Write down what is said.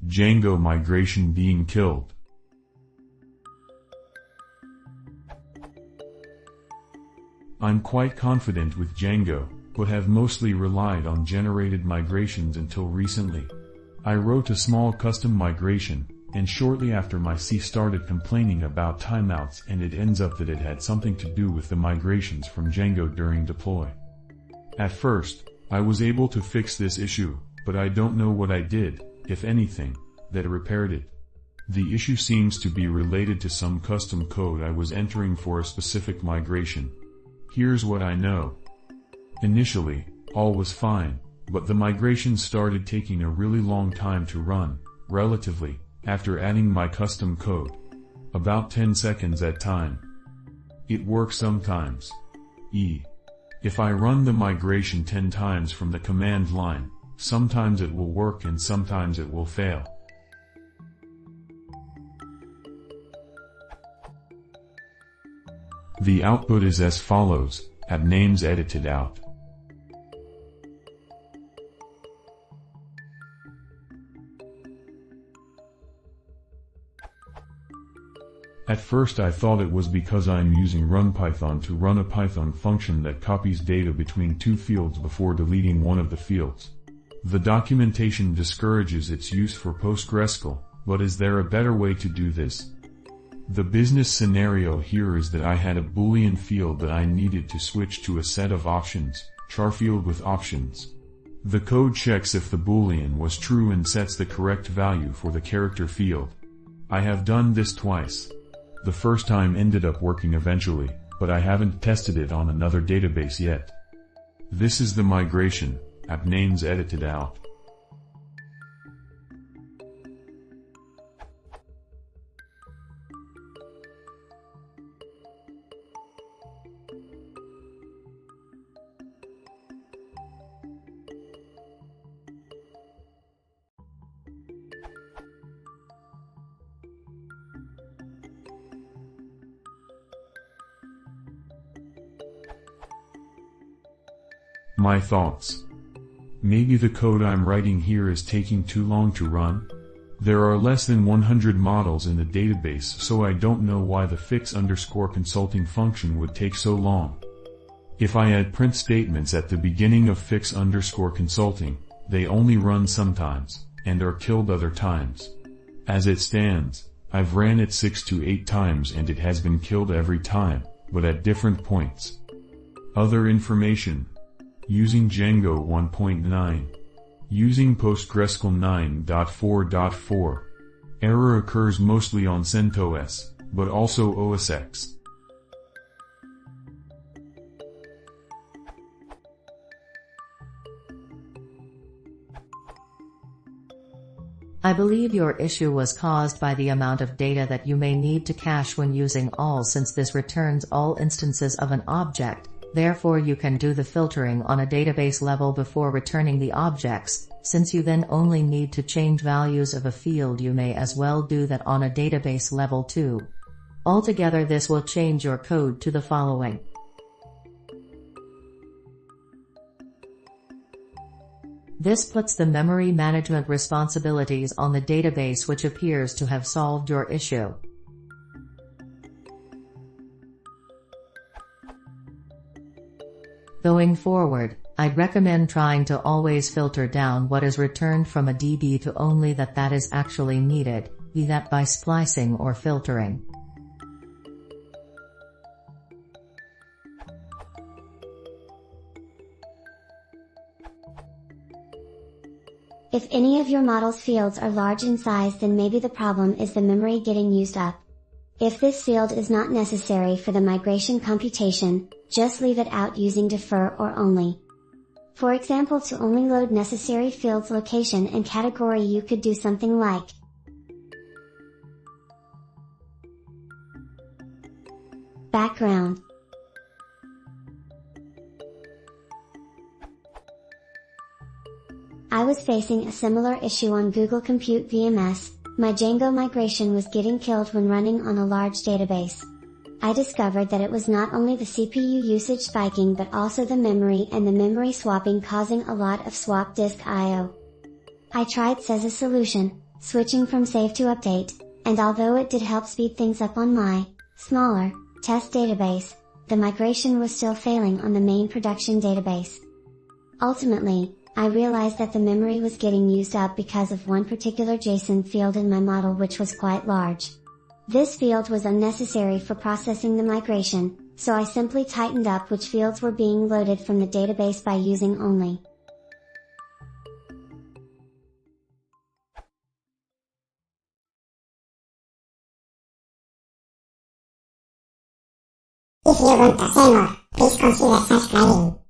Django migration being killed. I'm quite confident with Django, but have mostly relied on generated migrations until recently. I wrote a small custom migration, and shortly after my C started complaining about timeouts, and it ends up that it had something to do with the migrations from Django during deploy. At first, I was able to fix this issue, but I don't know what I did, if anything, that repaired it. The issue seems to be related to some custom code I was entering for a specific migration. Here's what I know. Initially, all was fine, but the migration started taking a really long time to run, relatively, after adding my custom code. About 10 seconds at time. It works sometimes. If I run the migration 10 times from the command line, sometimes it will work and sometimes it will fail. The output is as follows: app names edited out. At first I thought it was because I'm using runPython to run a Python function that copies data between two fields before deleting one of the fields. The documentation discourages its use for postgresql, but is there a better way to do this? The business scenario here is that I had a Boolean field that I needed to switch to a set of options, char field with options. The code checks if the Boolean was true and sets the correct value for the character field. I have done this twice. The first time ended up working eventually, but I haven't tested it on another database yet. This is the migration, app names edited out. My thoughts. Maybe the code I'm writing here is taking too long to run? There are less than 100 models in the database, so I don't know why the fix_consulting function would take so long. If I add print statements at the beginning of fix_consulting, they only run sometimes, and are killed other times. As it stands, I've ran it 6 to 8 times and it has been killed every time, but at different points. Other information. Using Django 1.9. Using postgresql 9.4.4. Error occurs mostly on CentOS, but also OS X. I believe your issue was caused by the amount of data that you may need to cache when using all, since this returns all instances of an object. Therefore you can do the filtering on a database level before returning the objects. Since you then only need to change values of a field, you may as well do that on a database level too. Altogether this will change your code to the following. This puts the memory management responsibilities on the database, which appears to have solved your issue. Going forward, I'd recommend trying to always filter down what is returned from a DB to only that is actually needed, be that by splicing or filtering. If any of your model's fields are large in size, then maybe the problem is the memory getting used up. If this field is not necessary for the migration computation, just leave it out using defer or only. For example, to only load necessary fields location and category, you could do something like background. I was facing a similar issue on Google Compute VMS. My Django migration was getting killed when running on a large database. I discovered that it was not only the CPU usage spiking but also the memory and the memory swapping, causing a lot of swap disk I/O. I tried as a solution, switching from save to update, and although it did help speed things up on my smaller test database, the migration was still failing on the main production database. Ultimately, I realized that the memory was getting used up because of one particular JSON field in my model, which was quite large. This field was unnecessary for processing the migration, so I simply tightened up which fields were being loaded from the database by using only. If you want to see more, please consider subscribing.